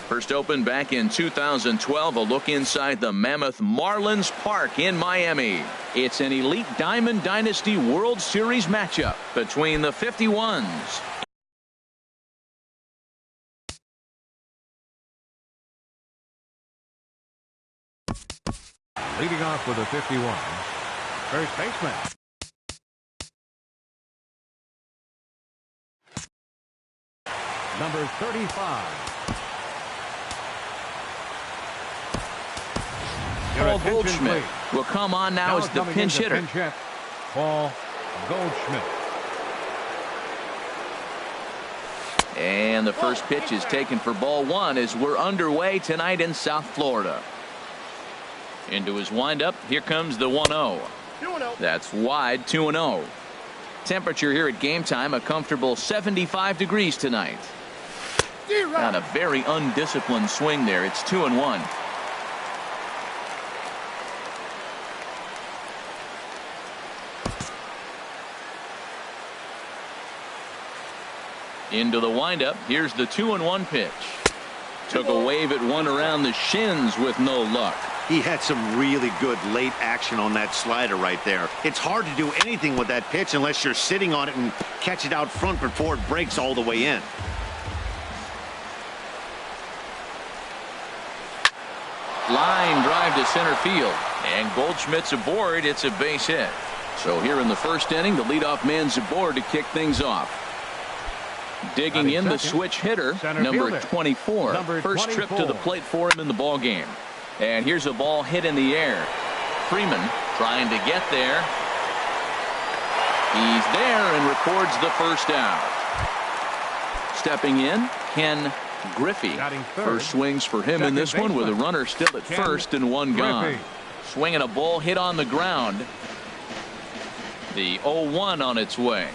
First opened back in 2012, a look inside the Mammoth Marlins Park in Miami. It's an elite Diamond Dynasty World Series matchup between the 51s. Leading off with the 51, first baseman. Number 35. Paul Goldschmidt will come on now as the pinch hitter. Paul Goldschmidt. And the first pitch is taken for ball one as we're underway tonight in South Florida. Into his windup, here comes the 1-0. That's wide, 2-0. Temperature here at game time, a comfortable 75 degrees tonight. Not a very undisciplined swing there. It's 2-1. Into the windup. Here's the 2-1 pitch. Took a wave at one around the shins with no luck. He had some really good late action on that slider right there. It's hard to do anything with that pitch unless you're sitting on it and catch it out front before it breaks all the way in. Line drive to center field, and Goldschmidt's aboard. It's a base hit. So here in the first inning, the leadoff man's aboard to kick things off. Digging in the switch hitter, number 24. First trip to the plate for him in the ball game. And here's a ball hit in the air. Freeman trying to get there. He's there and records the first out. Stepping in, Ken Griffey. First swings for him in this one with a runner still at first and one gone. Swinging a ball hit on the ground. The 0-1 on its way.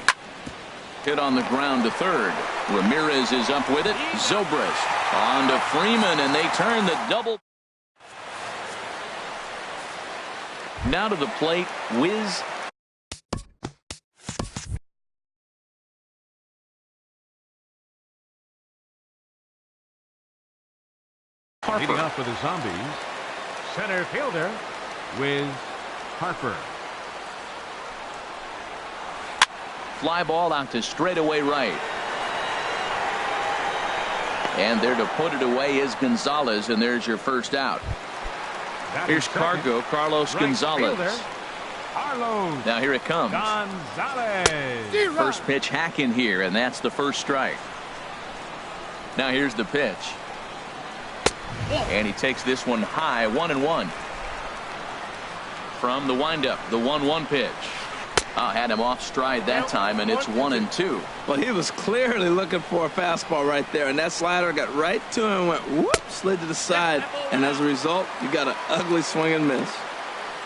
Hit on the ground to third. Ramirez is up with it. Zobrist on to Freeman, and they turn the double. Now to the plate, Wiz. Harper. Leading off with the Zombies, center fielder, Wiz Harper. Fly ball out to straightaway right. And there to put it away is Gonzalez, and there's your first out. Here's Carlos Gonzalez. Now here it comes. First pitch hack in here, and that's the first strike. Now here's the pitch. And he takes this one high, 1-1. From the windup, the 1-1 pitch. Had him off stride that time, and it's 1-2. Well, he was clearly looking for a fastball right there, and that slider got right to him and went whoop, slid to the side, and as a result, you got an ugly swing and miss.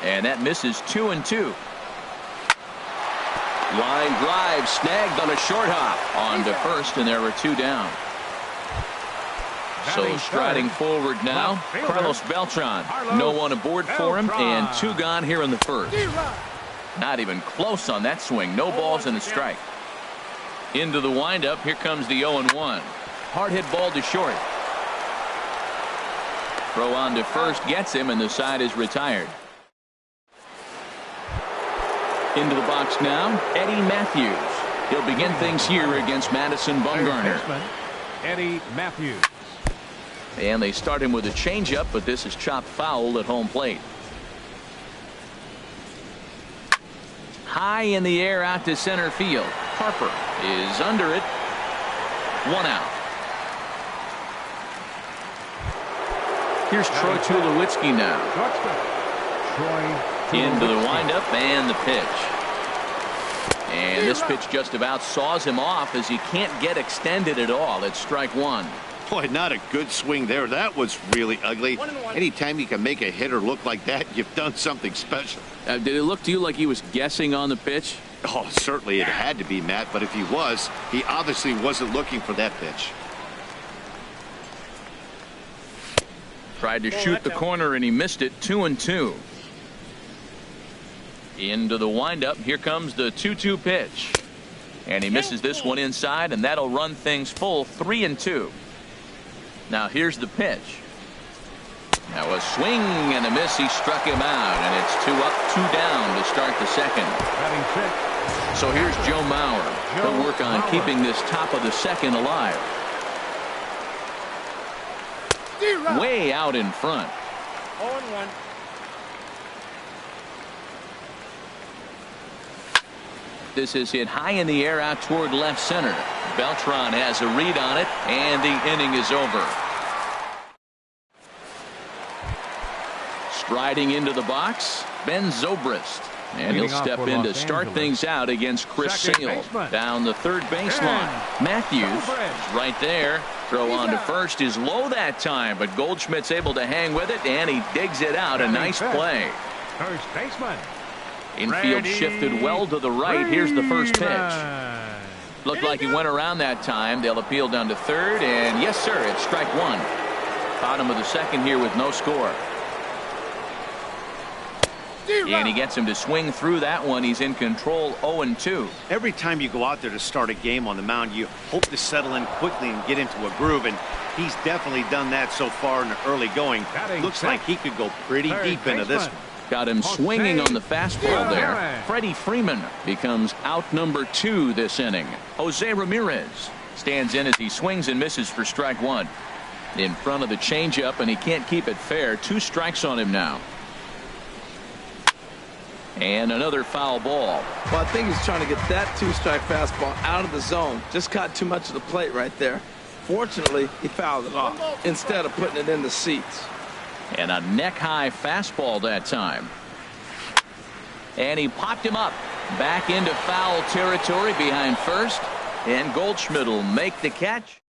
And that misses 2-2. Line drive snagged on a short hop on to first, and there were two down. So striding forward now, Carlos Beltran. No one aboard for him, and two gone here in the first. Not even close on that swing. No balls and a strike. Into the windup. Here comes the 0-1. Hard hit ball to short. Throw on to first gets him, and the side is retired. Into the box now, Eddie Matthews. He'll begin things here against Madison Bumgarner. Eddie Matthews. And they start him with a changeup, but this is chopped foul at home plate. High in the air out to center field. Harper is under it. One out. Here's Troy Tulowitzki now. Into the windup and the pitch. And this pitch just about saws him off as he can't get extended at all. It's strike one. Boy, not a good swing there. That was really ugly. Anytime you can make a hitter look like that, you've done something special. Did it look to you like he was guessing on the pitch? Oh, certainly it had to be, Matt, but if he was, he obviously wasn't looking for that pitch. Tried to shoot the corner and he missed it. 2-2. Into the windup. Here comes the 2-2 pitch. And he misses this one inside, and that'll run things full. 3-2. Now here's the pitch. Now a swing and a miss. He struck him out, and it's 2 up, 2 down to start the second. So here's Joe Mauer. He'll work on keeping this top of the second alive. Way out in front. 0-1. This is hit high in the air out toward left center. Beltran has a read on it, and the inning is over. Striding into the box, Ben Zobrist. And he'll step in to start things out against Chris Sale. Down the third baseline. Matthews is right there. Throw on to first is low that time, but Goldschmidt's able to hang with it, and he digs it out. A nice play. First baseman. Infield shifted well to the right. Here's the first pitch. Looked like he went around that time. They'll appeal down to third, and yes, sir, it's strike one. Bottom of the second here with no score. And he gets him to swing through that one. He's in control, 0-2. Every time you go out there to start a game on the mound, you hope to settle in quickly and get into a groove, and he's definitely done that so far in the early going. Looks like he could go pretty deep into this one. Got him swinging on the fastball there. Freddie Freeman becomes out number 2 this inning. Jose Ramirez stands in as he swings and misses for strike one. In front of the changeup, and he can't keep it fair. 2 strikes on him now. And another foul ball. Well, I think he's trying to get that 2-strike fastball out of the zone. Just caught too much of the plate right there. Fortunately, he fouled it off instead of putting it in the seats. And a neck-high fastball that time. And he popped him up. Back into foul territory behind first. And Goldschmidt will make the catch.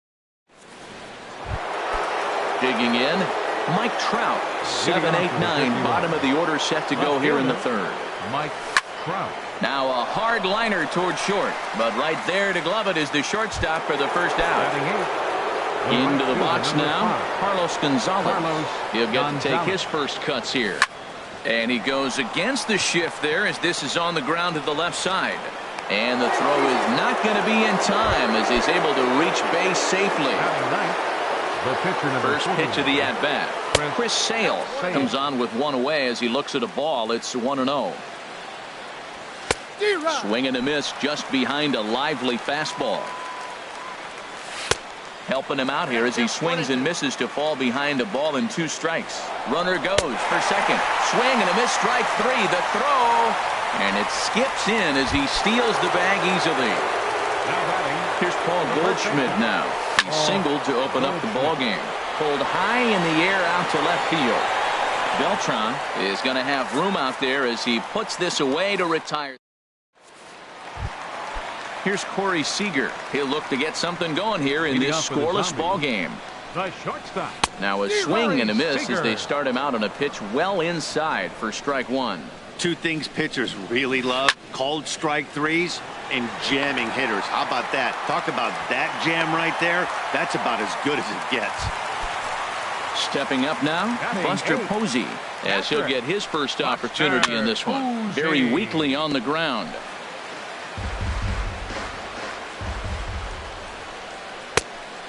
Digging in, Mike Trout. 7, 8, 9. Bottom of the order set to go here in the third. Mike Trout. Now a hard liner toward short. But right there to glove it is the shortstop for the first out. Into the box now, Carlos Gonzalez. He'll get to take his first cuts here. And he goes against the shift there as this is on the ground to the left side. And the throw is not going to be in time as he's able to reach base safely. First pitch of the at-bat. Chris Sale comes on with one away as he looks at a ball. It's 1-0. Swing and a miss just behind a lively fastball. Helping him out here as he swings and misses to fall behind a ball and 2 strikes. Runner goes for second. Swing and a miss, strike 3. The throw. And it skips in as he steals the bag easily. Here's Paul Goldschmidt now. He singled to open up the ball game. Pulled high in the air out to left field. Beltran is going to have room out there as he puts this away to retire. Here's Corey Seager. He'll look to get something going here in this scoreless ball game. The shortstop. Now a swing and a miss as they start him out on a pitch well inside for strike one. 2 things pitchers really love: called strike 3s and jamming hitters. How about that? Talk about that jam right there. That's about as good as it gets. Stepping up now, Buster Posey, as he'll get his first opportunity in this one. Very weakly on the ground.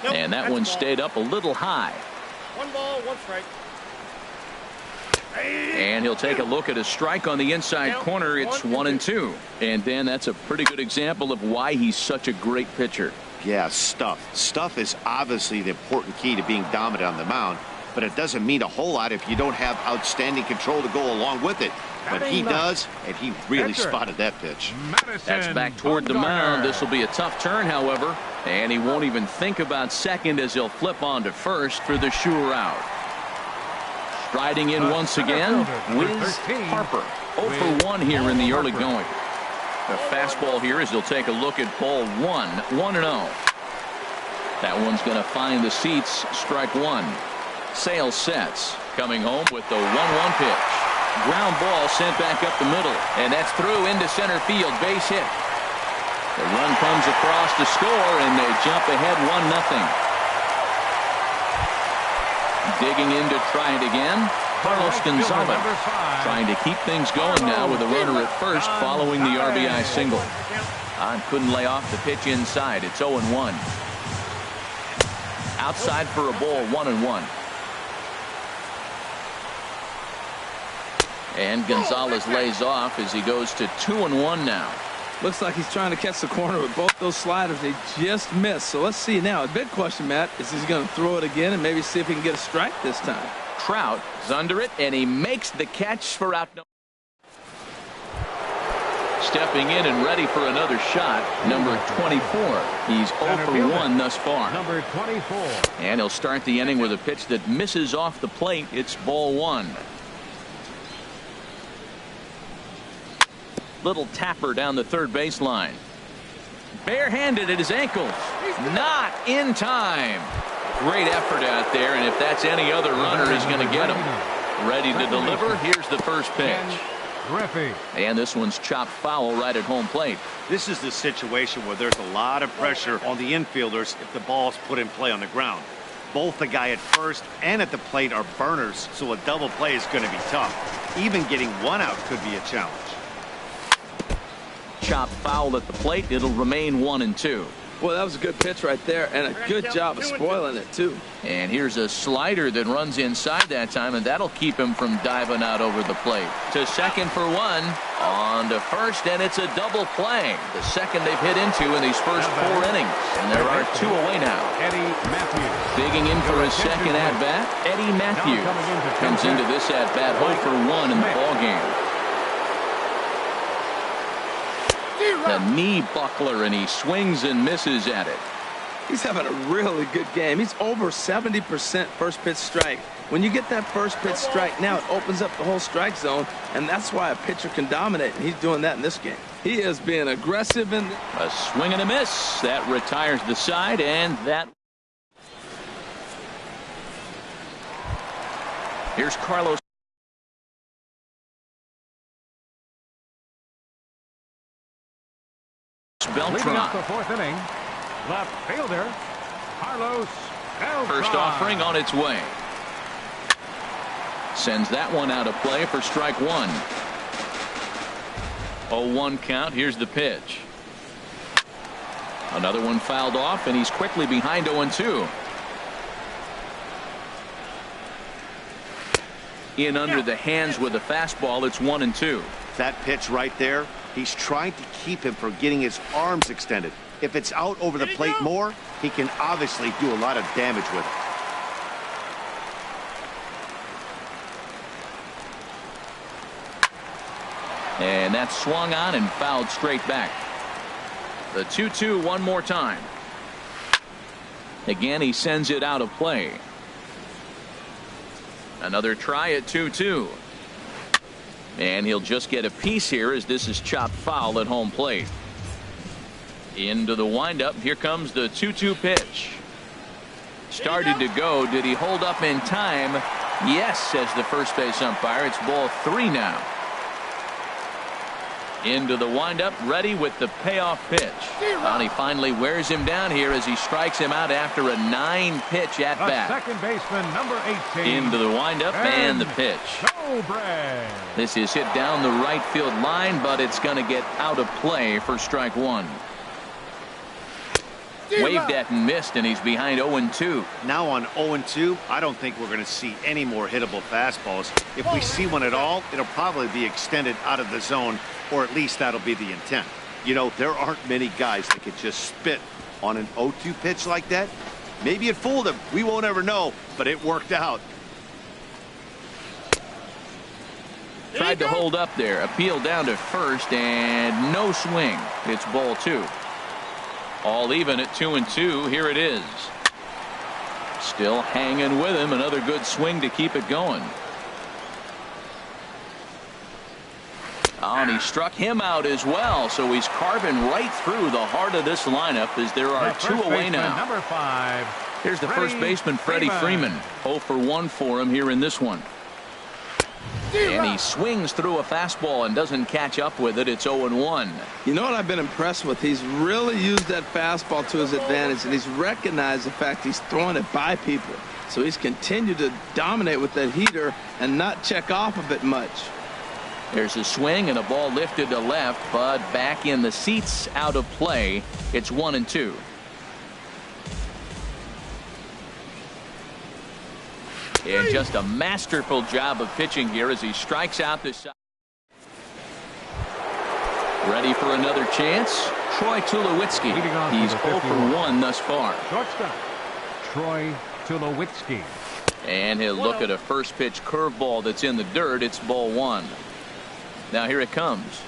And that one stayed up a little high. 1 ball, 1 strike. And he'll take a look at a strike on the inside corner. It's 1-2. And Dan, that's a pretty good example of why he's such a great pitcher. Yeah, stuff. Stuff is obviously the important key to being dominant on the mound, but it doesn't mean a whole lot if you don't have outstanding control to go along with it. But he does, and he really spotted that pitch. That's back toward the mound. This will be a tough turn, however, and he won't even think about second as he'll flip on to first for the sure out. Striding in once again, Wiz Harper. 0 for 1 here in the early going. The fastball here as he'll take a look at ball 1, 1-0. That one's going to find the seats, strike 1. Sale sets, coming home with the 1-1 pitch. Ground ball sent back up the middle, and that's through into center field, base hit. The run comes across to score, and they jump ahead 1-0. Digging in to try it again, Carlos Gonzalez trying to keep things going now with a runner at first following the RBI single. Couldn't lay off the pitch inside. It's 0-1. outside for a ball, 1-1. And Gonzalez lays off as he goes to 2-1 now. Looks like he's trying to catch the corner with both those sliders. They just missed. So let's see now. A big question, Matt, is he's going to throw it again and maybe see if he can get a strike this time. Trout is under it, and he makes the catch for out. Stepping in and ready for another shot, number 24. He's 0 for 1 thus far. Number 24. And he'll start the inning with a pitch that misses off the plate. It's ball 1. Little tapper down the third baseline. Barehanded at his ankles. Not in time. Great effort out there, and if that's any other runner, he's going to get him. Ready to deliver. Here's the first pitch. And this one's chopped foul right at home plate. This is the situation where there's a lot of pressure on the infielders if the ball's put in play on the ground. Both the guy at first and at the plate are burners, so a double play is going to be tough. Even getting one out could be a challenge. Chop foul at the plate. It'll remain 1-2. Well, that was a good pitch right there, and a good job of spoiling it, too. And here's a slider that runs inside that time, and that'll keep him from diving out over the plate. To second for 1. On to first, and it's a double play. The second they've hit into in these first 4 innings. And there are 2 away now. Eddie Matthews. Digging in for his second at-bat, Eddie Matthews comes into this at-bat 0 for 1 in the ballgame. The knee buckler, and he swings and misses at it. He's having a really good game. He's over 70% first pitch strike. When you get that first pitch strike, now it opens up the whole strike zone, and that's why a pitcher can dominate, and he's doing that in this game. He is being aggressive. In a swing and a miss. That retires the side, and that. Here's Carlos. Leading up the 4th inning, left fielder Carlos Beltran. First offering on its way. Sends that one out of play for strike 1. 0-1 count. Here's the pitch. Another one fouled off, and he's quickly behind 0-2. In under the hands with a fastball. It's 1-2. That pitch right there, he's trying to keep him from getting his arms extended. If it's out over the plate more, he can obviously do a lot of damage with it. And that's swung on and fouled straight back. The 2-2 one more time. Again, he sends it out of play. Another try at 2-2. And he'll just get a piece here as this is chopped foul at home plate. Into the windup. Here comes the 2-2 pitch. Started to go. Did he hold up in time? Yes, says the first base umpire. It's ball 3 now. Into the windup, ready with the payoff pitch. And he finally wears him down here as he strikes him out after a 9-pitch at bat. Second baseman, number 18. Into the windup and the pitch. This is hit down the right field line, but it's going to get out of play for strike 1. Waved at and missed, and he's behind 0-2. Now on 0-2, I don't think we're going to see any more hittable fastballs. If we see one at all, it'll probably be extended out of the zone, or at least that'll be the intent. You know, there aren't many guys that could just spit on an 0-2 pitch like that. Maybe it fooled him. We won't ever know, but it worked out. Tried to hold up there. Appeal down to first, and no swing. It's ball 2. All even at 2-2. Here it is. Still hanging with him. Another good swing to keep it going. Oh, and he struck him out as well. So he's carving right through the heart of this lineup as there are 2 away now. Number 5. Here's the first baseman, Freddie Freeman. 0 for 1 for him here in this one. And he swings through a fastball and doesn't catch up with it. It's 0-1. You know what I've been impressed with? He's really used that fastball to his advantage, and he's recognized the fact he's throwing it by people. So he's continued to dominate with that heater and not check off of it much. There's a swing and a ball lifted to left, but back in the seats, out of play. It's 1-2. And just a masterful job of pitching here as he strikes out this side. Ready for another chance. Troy Tulowitzki. He's 0 for 1 thus far. Shortstop, Troy Tulowitzki. And he'll look at a first pitch curveball that's in the dirt. It's ball 1. Now here it comes.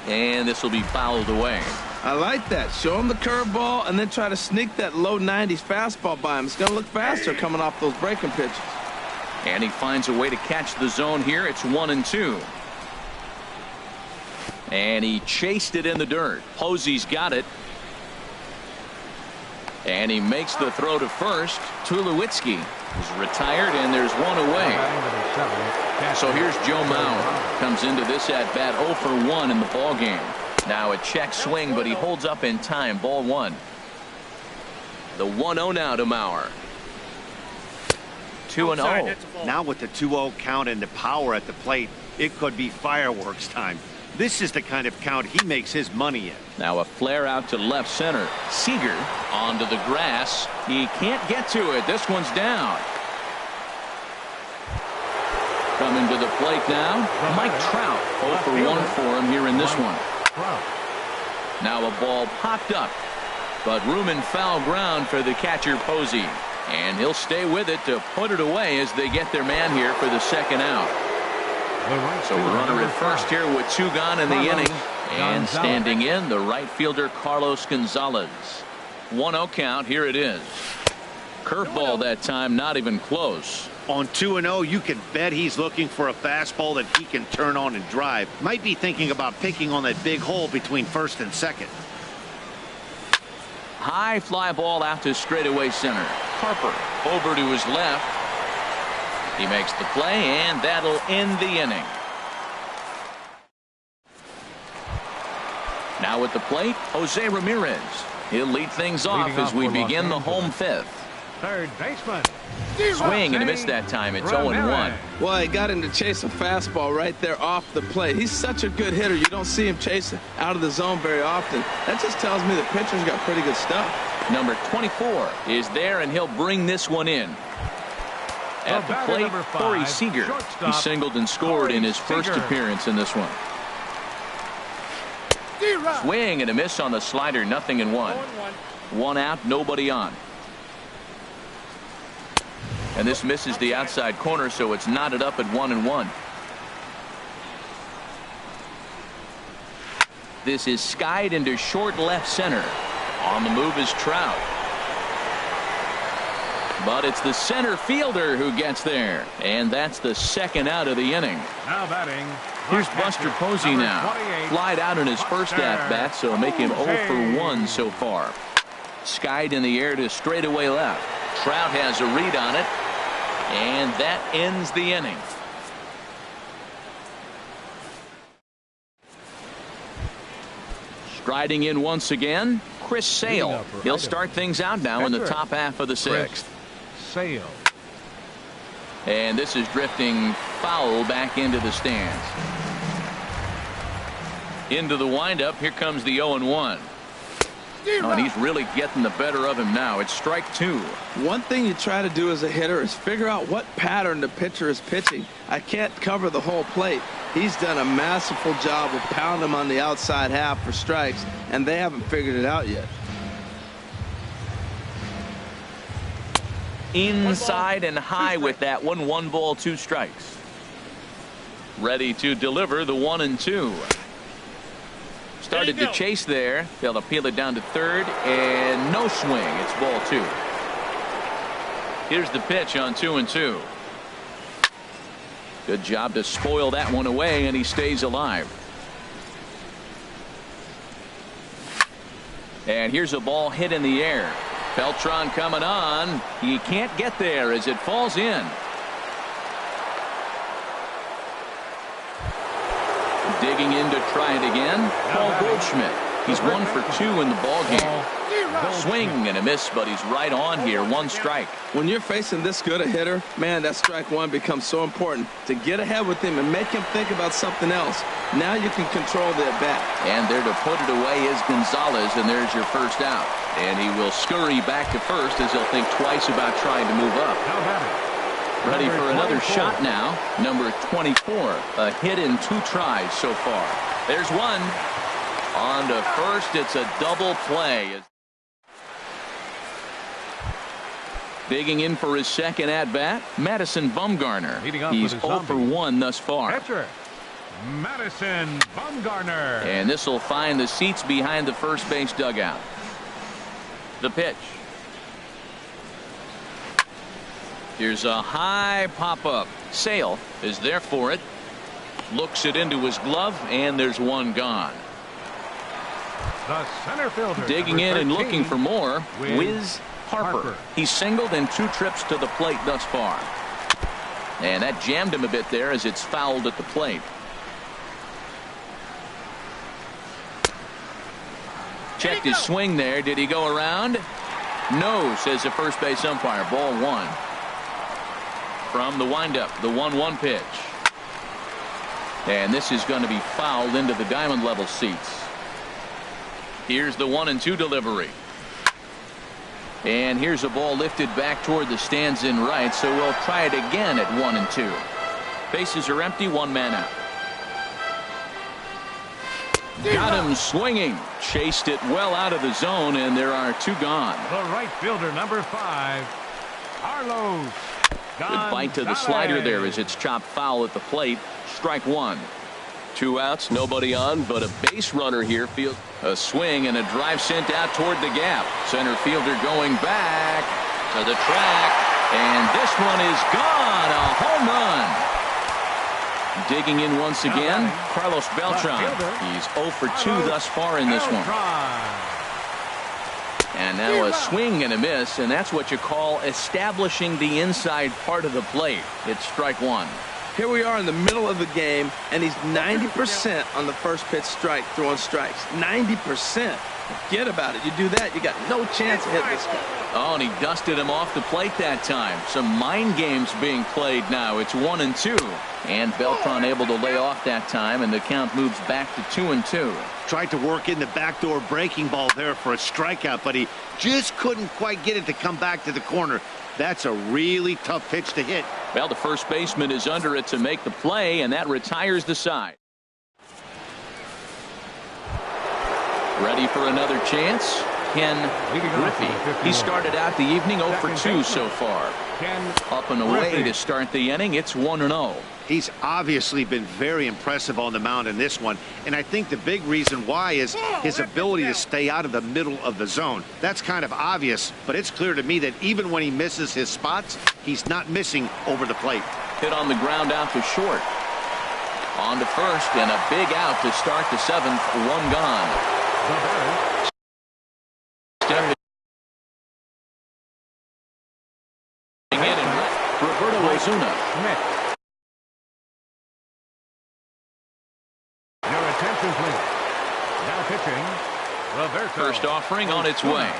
And this will be fouled away. I like that. Show him the curveball and then try to sneak that low 90s fastball by him. It's going to look faster coming off those breaking pitches. And he finds a way to catch the zone here. It's 1-2. And he chased it in the dirt. Posey's got it. And he makes the throw to first. Tulowitzki is retired, and there's one away. So here's Joe Mauer. Comes into this at bat 0 for 1 in the ball game. Now a check swing, but he holds up in time. Ball 1. The 1-0 now to Mauer. 2-0. Now with the 2-0 count and the power at the plate, it could be fireworks time. This is the kind of count he makes his money in. Now a flare out to left center. Seager onto the grass. He can't get to it. This one's down. Coming to the plate now, Mike Trout. 0 for 1 for him here in this one. Now a ball popped up, but room and foul ground for the catcher Posey. And he'll stay with it to put it away as they get their man here for the second out. So a runner at first here with 2 gone in the inning. And standing in, the right fielder Carlos Gonzalez. 1-0 count. Here it is. Curveball that time, not even close. On 2-0, you can bet he's looking for a fastball that he can turn on and drive. Might be thinking about picking on that big hole between first and second. High fly ball out to straightaway center. Harper over to his left. He makes the play, and that'll end the inning. Now at the plate, Jose Ramirez. He'll lead things off as we begin the home 5th. Third baseman. Swing and a miss that time. It's 0-1. Well, he got him to chase a fastball right there off the plate. He's such a good hitter. You don't see him chase out of the zone very often. That just tells me the pitcher's got pretty good stuff. Number 24 is there, and he'll bring this one in. At the plate, Corey Seager. He singled and scored in his first appearance in this one. Swing and a miss on the slider. 0-1. 1 out, nobody on. And this misses the outside corner, so it's knotted up at 1-1. This is skied into short left center. On the move is Trout. But it's the center fielder who gets there. And that's the second out of the inning. Now batting. Here's Buster Posey now. Flied out in his first at-bat, so make him 0 for 1 so far. Skied in the air to straightaway left. Trout has a read on it. And that ends the inning. Striding in once again, Chris Sale. He'll start things out now in the top half of the 6th. Sale. And this is drifting foul back into the stands. Into the windup. Here comes the 0-1. Oh, and he's really getting the better of him now. It's strike 2. One thing you try to do as a hitter is figure out what pattern the pitcher is pitching. I can't cover the whole plate. He's done a masterful job of pounding him on the outside half for strikes, and they haven't figured it out yet. Inside and high with that one. 1 ball, 2 strikes. Ready to deliver the 1-2. Started to chase there. They'll appeal it down to third, and no swing. It's ball 2. Here's the pitch on 2-2. Good job to spoil that one away, and he stays alive. And here's a ball hit in the air. Beltran coming on. He can't get there as it falls in. Digging in to try it again, Paul Goldschmidt. He's 1 for 2 in the ballgame. Swing and a miss, but he's right on here. 1 strike. When you're facing this good a hitter, man, that strike one becomes so important to get ahead with him and make him think about something else. Now you can control the at-bat. And there to put it away is Gonzalez, and there's your first out. And he will scurry back to first as he'll think twice about trying to move up. Ready for another shot now. Number 24, a hit in 2 tries so far. There's one. On to first, it's a double play. Digging in for his second at-bat, Madison Bumgarner. He's 0 for 1 thus far. Catcher, Madison Bumgarner. And this will find the seats behind the first base dugout. The pitch. Here's a high pop-up. Sale is there for it. Looks it into his glove, and there's one gone. The center fielder. Digging in and looking for more. Wiz Harper. He's singled in 2 trips to the plate thus far. And that jammed him a bit there as it's fouled at the plate. Checked his swing there. Did he go around? No, says the first base umpire. Ball 1. From the windup, the 1-1 pitch. And this is going to be fouled into the diamond level seats. Here's the 1-2 delivery. And here's a ball lifted back toward the stands in right, so we'll try it again at 1-2. Bases are empty, 1 man out. Got him swinging. Chased it well out of the zone, and there are 2 gone. The right fielder, number 5, Carlos. Good bite to the slider there as it's chopped foul at the plate. Strike 1. 2 outs, nobody on, but a base runner here. Field a swing and a drive sent out toward the gap. Center fielder going back to the track, and this one is gone. A home run. Digging in once again, Carlos Beltran. He's 0 for 2 thus far in this one. And now a swing and a miss, and that's what you call establishing the inside part of the plate. It's strike 1. Here we are in the middle of the game, and he's 90% on the first pitch strike, throwing strikes. 90%. Forget about it. You do that, you got no chance of hitting this guy. Oh, and he dusted him off the plate that time. Some mind games being played now. It's 1-2. And Beltran able to lay off that time, and the count moves back to 2-2. Tried to work in the backdoor breaking ball there for a strikeout, but he just couldn't quite get it to come back to the corner. That's a really tough pitch to hit. Well, the first baseman is under it to make the play, and that retires the side. Ready for another chance? Ken Griffey. He started out the evening 0 for 2 so far. Up and away to start the inning. It's 1-0. He's obviously been very impressive on the mound in this one, and I think the big reason why is his ability to stay out of the middle of the zone. That's kind of obvious, but it's clear to me that even when he misses his spots, he's not missing over the plate. Hit on the ground out to short. On to first, and a big out to start the 7th. 1 gone. Roberto Ozuna. Your attention, please. Now pitching, Roberto. First offering on its way.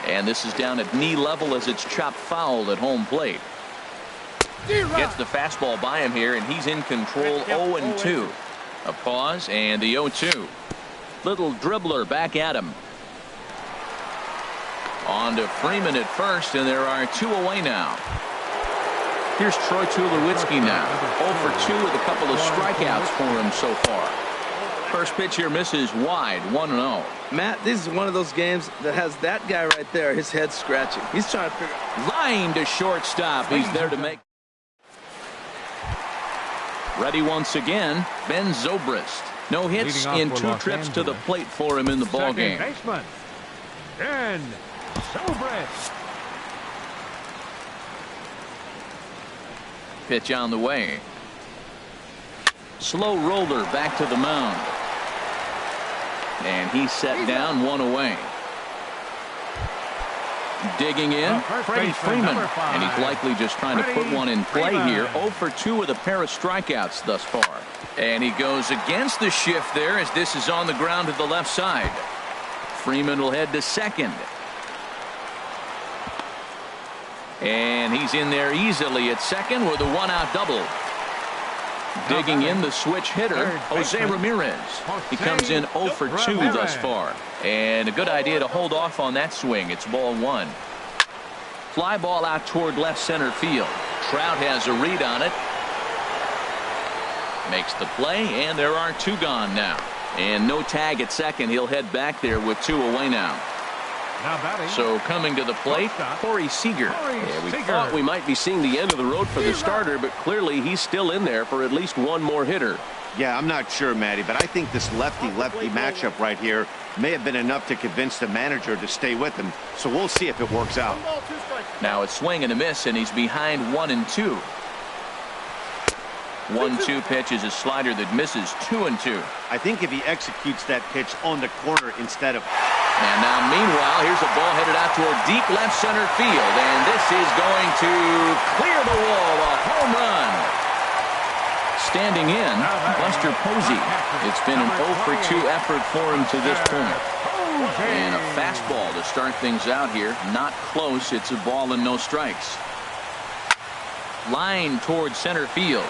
And this is down at knee level as it's chopped foul at home plate. Gets the fastball by him here, and he's in control. 0-2. A pause and the 0-2. Little dribbler back at him. On to Freeman at first, and there are 2 away now. Here's Troy Tulowitzki now. 0 for 2 with a couple of strikeouts for him so far. First pitch here misses wide. 1-0. Matt, this is one of those games that has that guy right there, his head scratching. He's trying to figure out. Line to shortstop. He's there to make. Ready once again, Ben Zobrist. No hits in 2 trips to the plate for him in the ballgame. Second baseman, Ben Zobrist. Pitch on the way. Slow roller back to the mound. And he's set down, 1 away. Digging in, Freddie Freeman. And he's likely just trying to put one in play here. 0 for 2 with a pair of strikeouts thus far. And he goes against the shift there as this is on the ground to the left side. Freeman will head to second. And he's in there easily at second with a 1-out double. Digging in, the switch hitter, Jose Ramirez. He comes in 0 for 2 thus far. And a good idea to hold off on that swing. It's ball 1. Fly ball out toward left center field. Trout has a read on it. Makes the play, and there are 2 gone now. And no tag at second. He'll head back there with 2 away now. So coming to the plate, Corey Seager. Yeah, we thought we might be seeing the end of the road for the starter, but clearly he's still in there for at least one more hitter. Yeah, I'm not sure, Matty, but I think this lefty-lefty matchup right here may have been enough to convince the manager to stay with him. So we'll see if it works out. Now a swing and a miss, and he's behind 1-2. 1-2 pitch is a slider that misses 2-2. I think if he executes that pitch on the corner instead of... And now meanwhile, here's a ball headed out toward deep left center field. And this is going to clear the wall. A home run. Standing in, Buster Posey. It's been an 0 for 2 effort for him to this point. And a fastball to start things out here. Not close. It's a ball and no strikes. Line toward center field.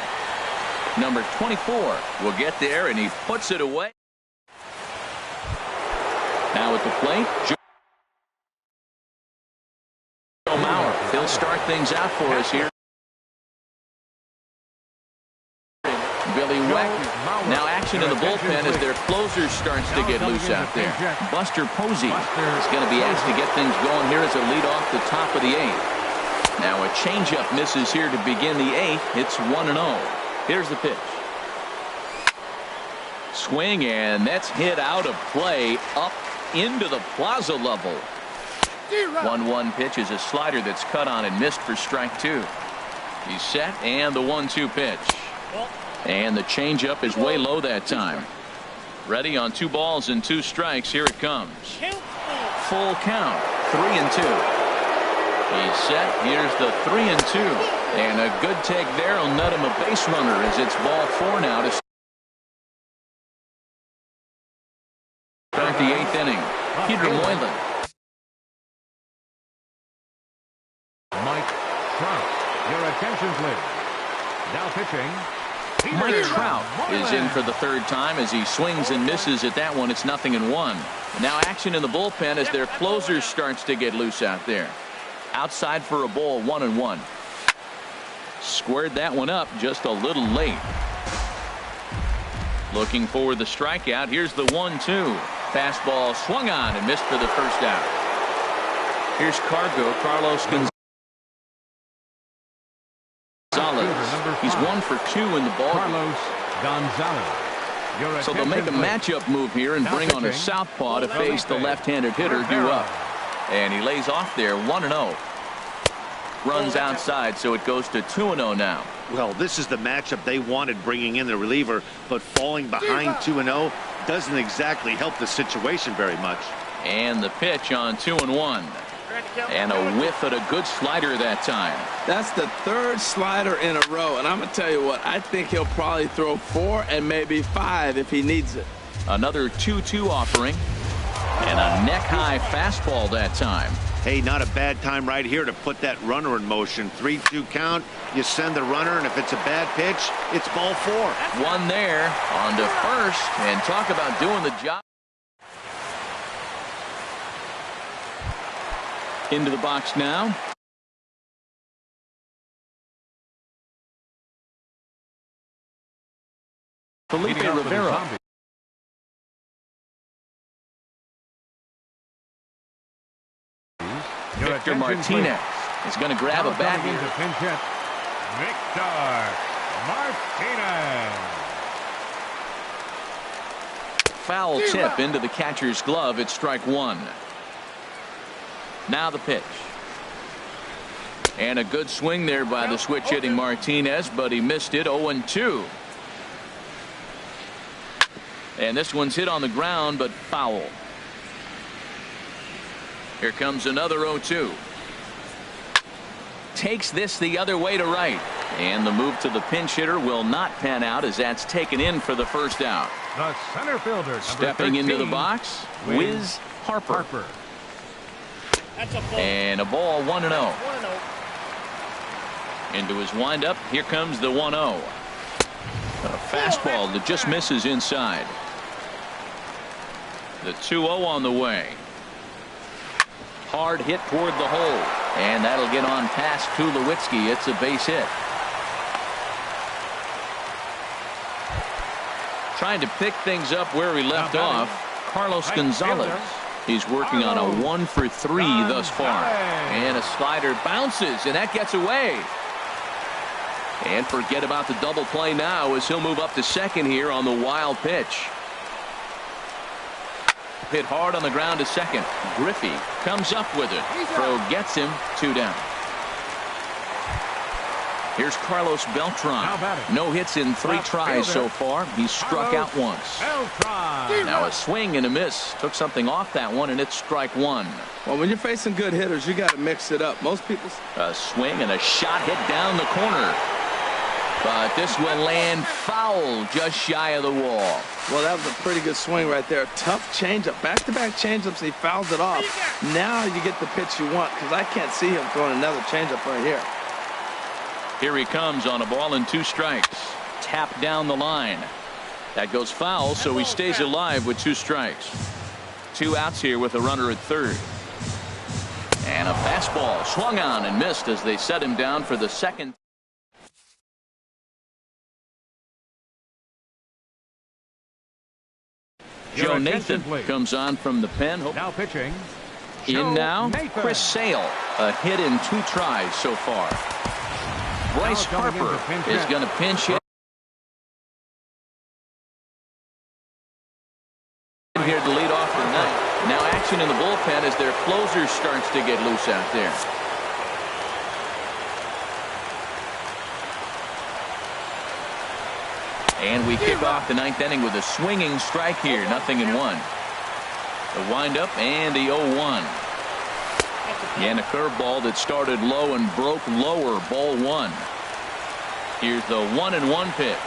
Number 24 will get there, and he puts it away. Now at the plate, Joe Mauer. He'll start things out for us here. Billy Weck. Now action in the bullpen as their closer starts to get loose out there. Buster Posey is going to be asked to get things going here as a lead off the top of the 8th. Now a changeup misses here to begin the 8th. It's 1-0. Here's the pitch. Swing, and that's hit out of play up into the plaza level. 1-1 pitch is a slider that's cut on and missed for strike 2. He's set, and the 1-2 pitch. And the changeup is way low that time. Ready on 2 balls and 2 strikes. Here it comes. Full count. 3-2. He's set. Here's the 3-2. And a good take there will net him a base runner as it's ball 4 now to start the 8th inning. Peter Moylan. Mike Trout. Your attention, please. Now pitching. Mike Trout is in for the 3rd time as he swings and misses at that one. It's 0-1. Now action in the bullpen as their closer starts to get loose out there. Outside for a ball, 1-1. Squared that one up just a little late. Looking for the strikeout. Here's the 1-2. Fastball swung on and missed for the 1st out. Here's Carlos Gonzalez. He's 1 for 2 in the ball. Carlos Gonzalez. So they'll make a matchup move here and bring on a southpaw to face the left-handed hitter due up. And he lays off there, 1-0. Runs outside, so it goes to 2-0 now. Well, this is the matchup they wanted, bringing in the reliever, but falling behind 2-0 doesn't exactly help the situation very much. And the pitch on 2-1. And a whiff at a good slider that time. That's the 3rd slider in a row, and I'm going to tell you what, I think he'll probably throw 4 and maybe 5 if he needs it. Another 2-2 offering. And a neck-high fastball that time. Hey, not a bad time right here to put that runner in motion. 3-2 count. You send the runner, and if it's a bad pitch, it's ball 4. One there on to first, and talk about doing the job. Into the box now. Felipe Rivera. Victor Martinez is going to grab a bat here. Victor Martinez. Foul tip into the catcher's glove. It's strike 1. Now the pitch. And a good swing there by the switch hitting Martinez, but he missed it. 0-2. And this one's hit on the ground, but foul. Here comes another 0-2. Takes this the other way to right. And the move to the pinch hitter will not pan out as that's taken in for the first out. The center fielder, stepping into the box, Wiz Harper. That's a ball. And a ball 1-0. Into his windup. Here comes the 1-0. A fastball that just misses inside. The 2-0 on the way. Hard hit toward the hole. And that'll get on past Tulowitzki. It's a base hit. Trying to pick things up where he left off, Carlos Gonzalez. He's working on a 1-for-3 thus far. And a slider bounces, and that gets away. And forget about the double play now as he'll move up to second here on the wild pitch. Hit hard on the ground to second. Griffey comes up with it. Throw gets him. 2 down. Here's Carlos Beltran. No hits in 3 tries so far. He's struck out once. Now a swing and a miss. Took something off that one, and it's strike 1. Well, when you're facing good hitters, you got to mix it up. Most people. A swing and a shot hit down the corner. But this will land foul just shy of the wall. Well, that was a pretty good swing right there. Tough changeup. Back-to-back changeups. He fouls it off. Now you get the pitch you want, because I can't see him throwing another changeup right here. Here he comes on a ball and 2 strikes. Tap down the line. That goes foul, so he stays alive with 2 strikes. 2 outs here with a runner at third. And a fastball swung on and missed as they set him down for the second. Joe Nathan comes on from the pen. Now pitching. In now, Chris Sale. A hit in 2 tries so far. Bryce Harper is going to pinch hit here to lead off the night. Now action in the bullpen as their closer starts to get loose out there. And we kick off the 9th inning with a swinging strike here. 0-1. The windup and the 0-1. And a curveball that started low and broke lower. Ball 1. Here's the 1-1 pitch.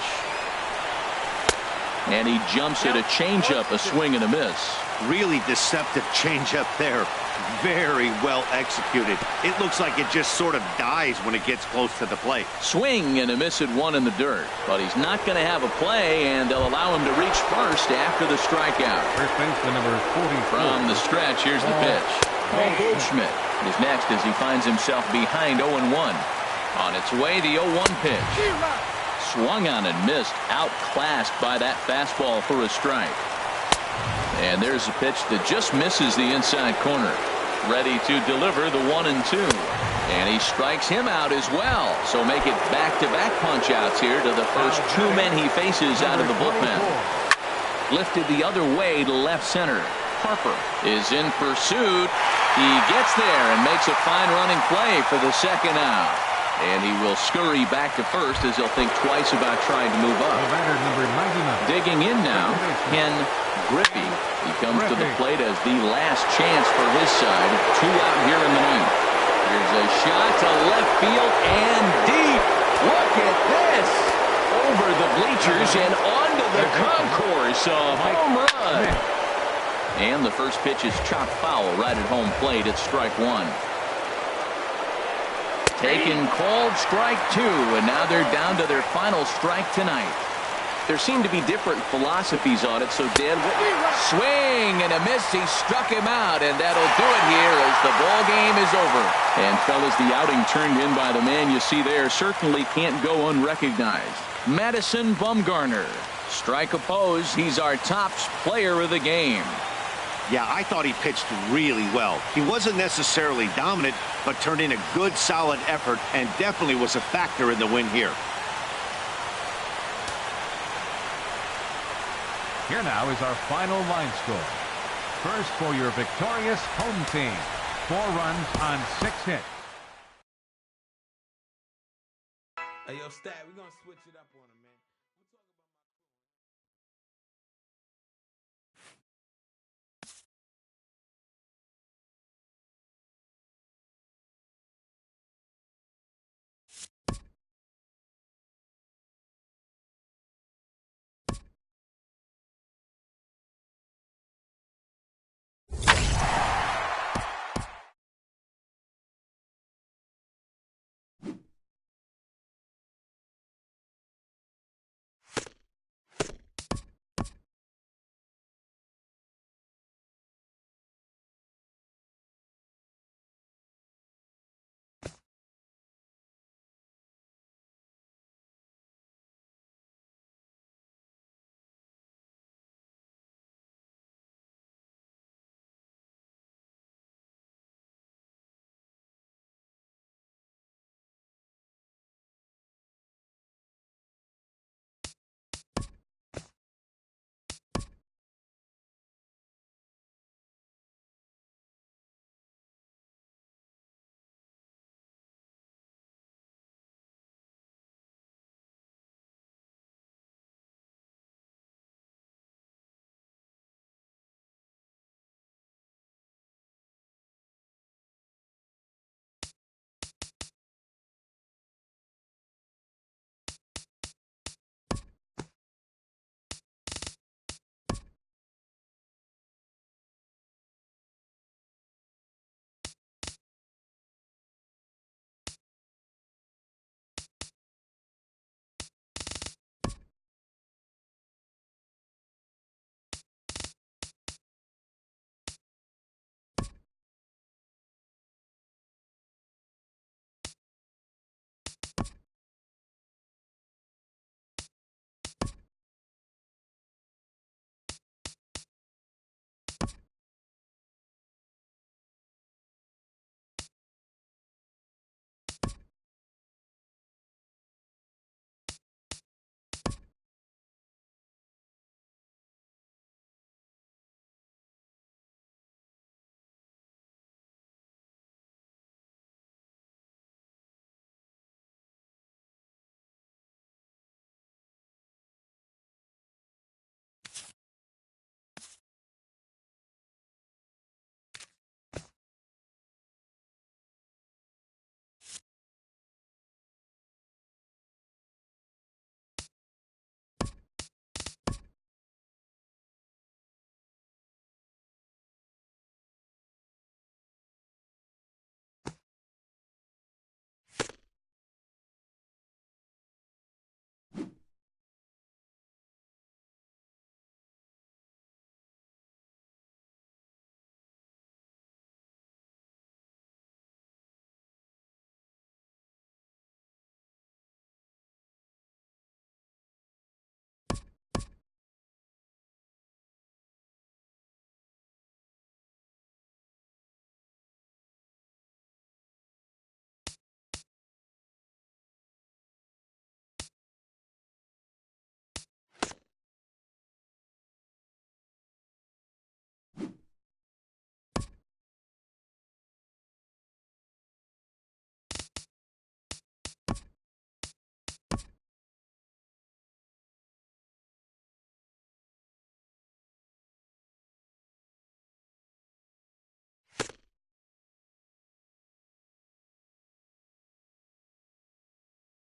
And he jumps at a changeup, a swing and a miss. Really deceptive changeup there. Very well executed. It looks like it just sort of dies when it gets close to the plate. Swing and a miss at 1 in the dirt. But he's not going to have a play, and they'll allow him to reach first after the strikeout. First baseman number 44. From the stretch, here's the pitch. Paul Goldschmidt is next as he finds himself behind 0-1. On its way, the 0-1 pitch. Swung on and missed. Outclassed by that fastball for a strike. And there's a pitch that just misses the inside corner. Ready to deliver the 1-2. And he strikes him out as well. So make it back-to-back punch-outs here to the first 2 men he faces out of the bullpen. Lifted the other way to left center. Harper is in pursuit. He gets there and makes a fine running play for the second out. And he will scurry back to first as he'll think twice about trying to move up. Number 99. Digging in now, Ken Griffey. He comes to the plate as the last chance for his side. 2 out here in the 9th. Here's a shot to left field and deep. Look at this. Over the bleachers and onto the concourse. A home run. And the first pitch is chopped foul right at home plate. It's strike 1. Taken, called, strike 2, and now they're down to their final strike tonight. There seem to be different philosophies on it, so Dan, swing and a miss. He struck him out, and that'll do it here as the ball game is over. And fellas, the outing turned in by the man you see there certainly can't go unrecognized. Madison Bumgarner. Strike opposed. He's our top player of the game. Yeah, I thought he pitched really well. He wasn't necessarily dominant, but turned in a good, solid effort and definitely was a factor in the win here. Here now is our final line score. First for your victorious home team. 4 runs on 6 hits. Hey, yo, Stat, we're going to switch it up on him, man.